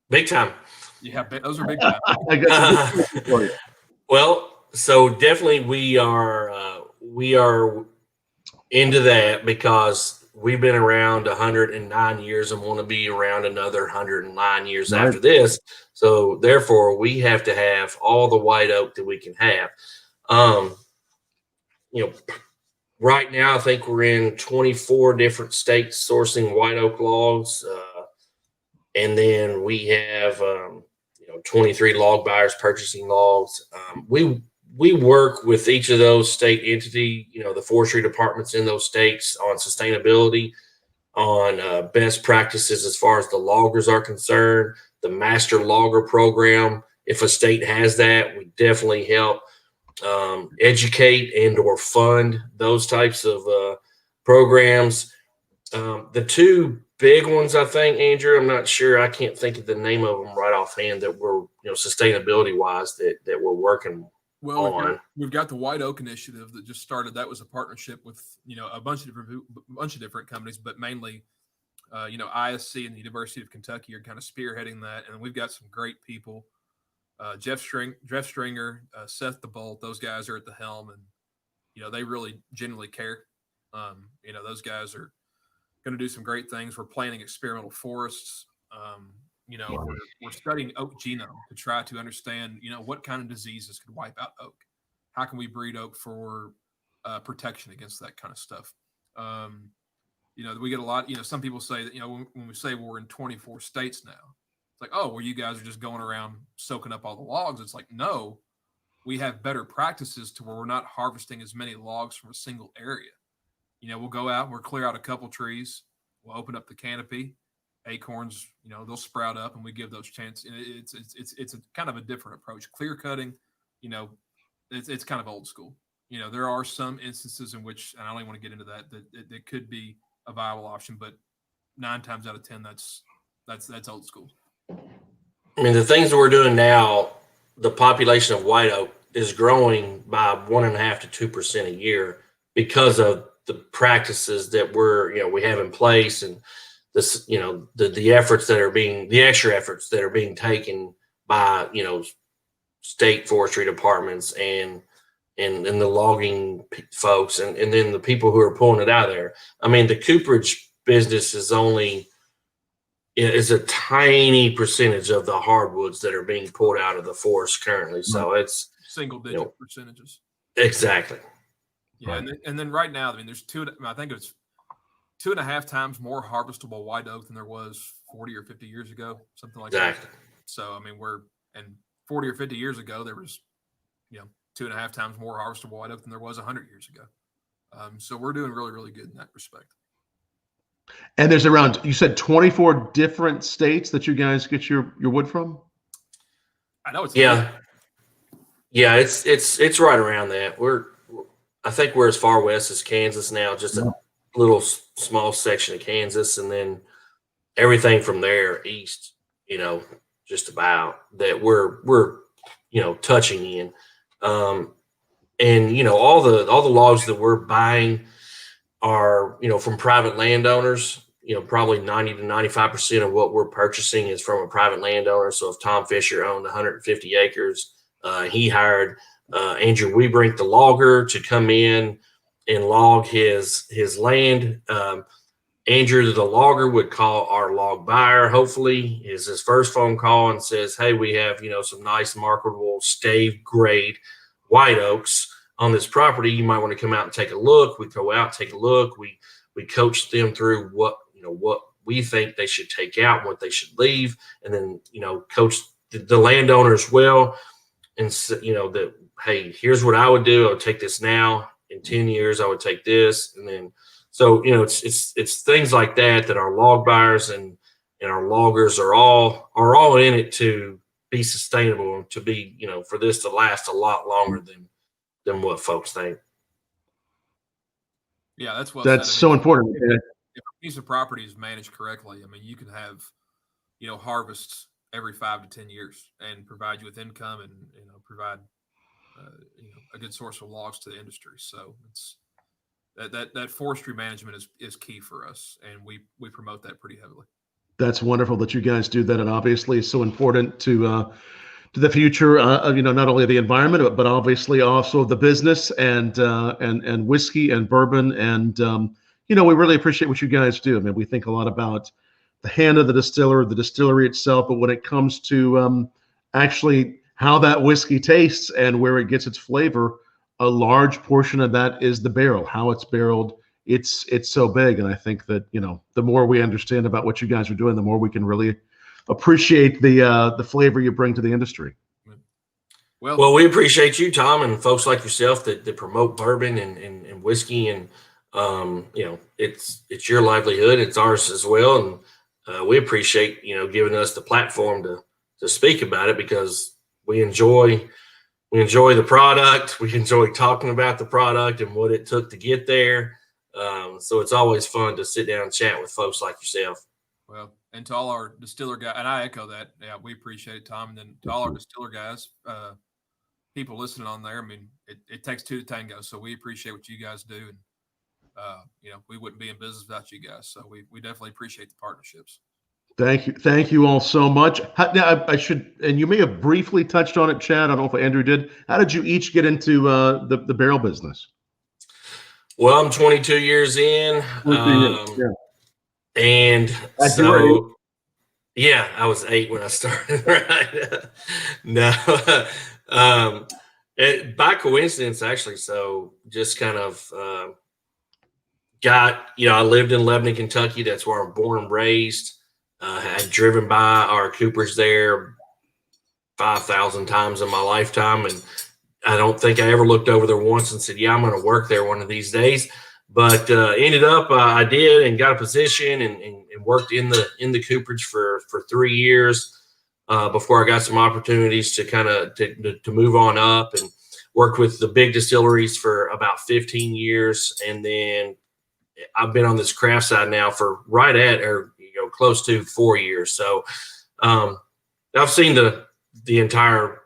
big time. Yeah, those are big time. Well, so definitely we are into that because we've been around 109 years and want to be around another 109 years after this. So therefore, we have to have all the white oak that we can have. Right now, I think we're in 24 different states sourcing white oak logs. And then we have, 23 log buyers purchasing logs. We work with each of those state entity, the forestry departments in those states on sustainability, on best practices as far as the loggers are concerned, the master logger program. If a state has that, we definitely help educate and or fund those types of programs. The two big ones, I think, Andrew, I'm not sure, I can't think of the name of them right offhand that we're sustainability wise that we're working on. We've got the White Oak Initiative that just started. That was a partnership with a bunch of different companies, but mainly ISC and the University of Kentucky are kind of spearheading that, and we've got some great people. Jeff Stringer, Seth the Bolt, those guys are at the helm, and they really genuinely care. Those guys are going to do some great things. We're planting experimental forests. We're studying oak genome to try to understand what kind of diseases could wipe out oak. How can we breed oak for protection against that kind of stuff? We get a lot. Some people say that when we say we're in 24 states now, it's like, oh, well, you guys are just going around soaking up all the logs. It's like, no, we have better practices to where we're not harvesting as many logs from a single area. We'll go out, we'll clear out a couple trees, we'll open up the canopy, acorns, they'll sprout up, and we give those chances. It's a kind of a different approach. Clear cutting, it's kind of old school. There are some instances in which, and I don't even want to get into that could be a viable option, but 9 times out of 10, that's old school. I mean, the things that we're doing now, the population of white oak is growing by 1.5% to 2% a year because of the practices that we have in place, and this, the efforts that are the extra efforts that are being taken by, state forestry departments and the logging folks, and then the people who are pulling it out of there. I mean, the cooperage business is a tiny percentage of the hardwoods that are being pulled out of the forest currently. So it's single digit percentages. Exactly. Yeah. Right. And then right now, I mean, I think it's 2.5 times more harvestable white oak than there was 40 or 50 years ago, something like that. So, I mean, 40 or 50 years ago, there was, 2.5 times more harvestable white oak than there was 100 years ago. So we're doing really, really good in that respect. And there's around, you said 24 different states that you guys get your wood from? I know it's yeah, it's right around that. I think we're as far west as Kansas now, just a little small section of Kansas, and then everything from there east, just about that we're touching in. And all the logs that we're buying are from private landowners. Probably 90 to 95% of what we're purchasing is from a private landowner. So if Tom Fischer owned 150 acres, he hired Andrew Wiehebrink, the logger, to come in and log his land. Andrew, the logger, would call our log buyer. Hopefully, is his first phone call and says, "Hey, we have some nice marketable stave grade white oaks on this property. You might want to come out and take a look." We go out, take a look. We coach them through what we think they should take out, what they should leave, and then coach the landowner as well. And that, hey, here's what I would do. I would take this now. In 10 years, I would take this, and then. So, it's things like that our log buyers and our loggers are all in it to be sustainable and to be, for this to last a lot longer than what folks think. Yeah, that's well That's said. so important. If a piece of property is managed correctly, you can have, harvests every 5 to 10 years and provide you with income and, provide, a good source of logs to the industry. So it's, that forestry management is key for us, and we promote that pretty heavily. That's wonderful that you guys do that, and obviously it's so important to the future of not only the environment but obviously also the business and whiskey and bourbon, and we really appreciate what you guys do. We think a lot about the hand of the distiller, the distillery itself, but when it comes to actually how that whiskey tastes and where it gets its flavor, a large portion of that is the barrel, how it's barreled. It's so big. And I think that, the more we understand about what you guys are doing, the more we can really appreciate the flavor you bring to the industry. Well, we appreciate you, Tom, and folks like yourself that promote bourbon and whiskey. And, it's your livelihood. It's ours as well. And we appreciate, giving us the platform to speak about it, because we enjoy the product. We enjoy talking about the product and what it took to get there. So it's always fun to sit down and chat with folks like yourself. Well, and to all our distiller guys, and I echo that. Yeah, we appreciate it, Tom. And then to all our distiller guys, people listening on there, it takes two to tango. So we appreciate what you guys do. And, we wouldn't be in business without you guys. So we definitely appreciate the partnerships. Thank you all so much. Now, I should, and you may have briefly touched on it, Chad. I don't know if Andrew did. How did you each get into the barrel business? Well, I'm 22 years in, and That's so yeah, I was 8 when I started. Right? No, by coincidence, actually. So just kind of I lived in Lebanon, Kentucky. That's where I'm born and raised. Had driven by our Coopers there 5,000 times in my lifetime, and I don't think I ever looked over there once and said, "Yeah, I'm going to work there one of these days." But ended up I did, and got a position and worked in the Cooperage for 3 years before I got some opportunities to kind of to move on up, and worked with the big distilleries for about 15 years, and then I've been on this craft side now for close to 4 years. So I've seen the entire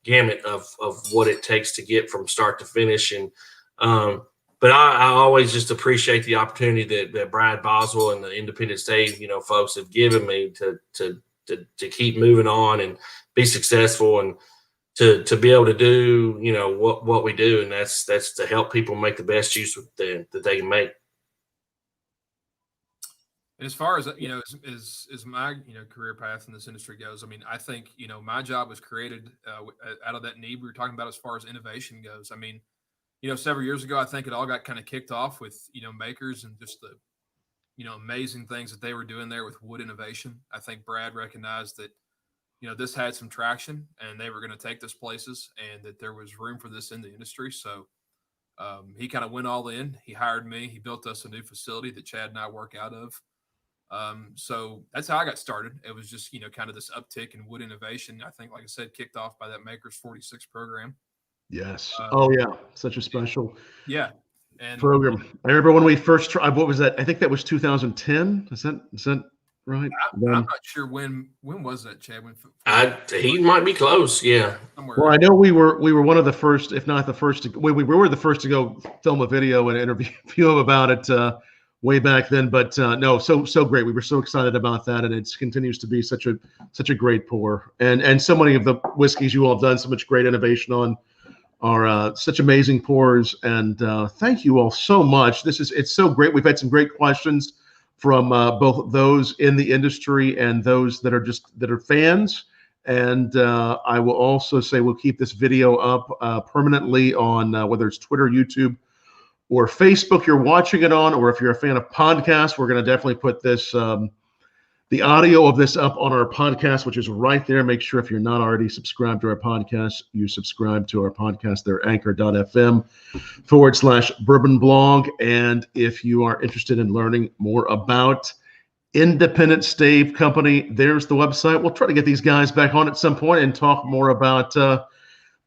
gamut of what it takes to get from start to finish. And but I always just appreciate the opportunity that Brad Boswell and the Independent Stave folks have given me to keep moving on and be successful, and to be able to do what we do, and that's to help people make the best use that they can make. And as far as as my career path in this industry goes, I think my job was created out of that need we were talking about as far as innovation goes. Several years ago, I think it all got kind of kicked off with makers and just the amazing things that they were doing there with wood innovation. I think Brad recognized that this had some traction and they were going to take this places, and that there was room for this in the industry. So he kind of went all in. He hired me. He built us a new facility that Chad and I work out of. So that's how I got started. It was just, kind of this uptick in wood innovation. I think, like I said, kicked off by that Makers 46 program. Yes. Oh yeah, such a special And program. I remember when we first tried. What was that? I think that was 2010. Is that right? I'm not sure when was that, Chad? He might be close. Yeah. Somewhere. Well, I know we were one of the first, if not the first. We were the first to go film a video and interview him about it way back then. But no, so great. We were so excited about that, and it continues to be such a great pour. And so many of the whiskeys you all have done so much great innovation on are such amazing pours. And thank you all so much. It's so great. We've had some great questions from both those in the industry and those that are fans. And I will also say we'll keep this video up permanently on whether it's Twitter, YouTube, or Facebook you're watching it on, or if you're a fan of podcasts, we're going to definitely put this the audio of this up on our podcast, which is right there. Make sure if you're not already subscribed to our podcast, you subscribe to our podcast there, anchor.fm/Bourbonblog. And if you are interested in learning more about Independent Stave Company, there's the website. We'll try to get these guys back on at some point and talk more about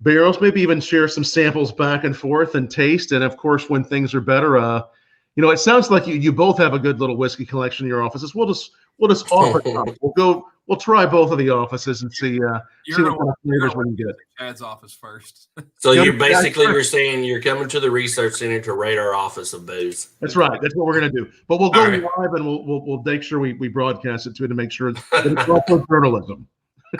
barrels, maybe even share some samples back and forth and taste. And of course, when things are better, it sounds like you both have a good little whiskey collection in your offices. We'll just offer it. We'll try both of the offices and see what kind of flavors we can get. Chad's office first. So you're saying you're coming to the research center to rate our office of booze. That's right. That's what we're going to do. But we'll go live and we'll make sure we broadcast it to make sure that it's also journalism.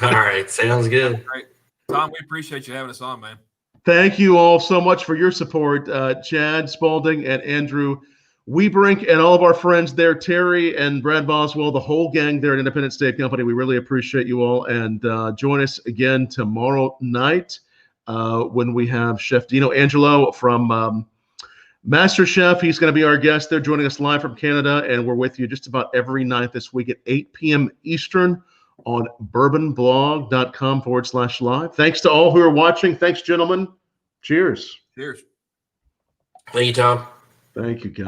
All right. Sounds good. Great. Tom, we appreciate you having us on, man. Thank you all so much for your support, Chad Spalding and Andrew Wiehebrink, and all of our friends there, Terry and Brad Boswell, the whole gang there at Independent Stave Company. We really appreciate you all. And join us again tomorrow night when we have Chef Dino Angelo from Master Chef. He's going to be our guest there, joining us live from Canada. And we're with you just about every night this week at 8 p.m. Eastern on bourbonblog.com/live. Thanks to all who are watching. Thanks, gentlemen. Cheers. Cheers. Thank you, Tom. Thank you, guys.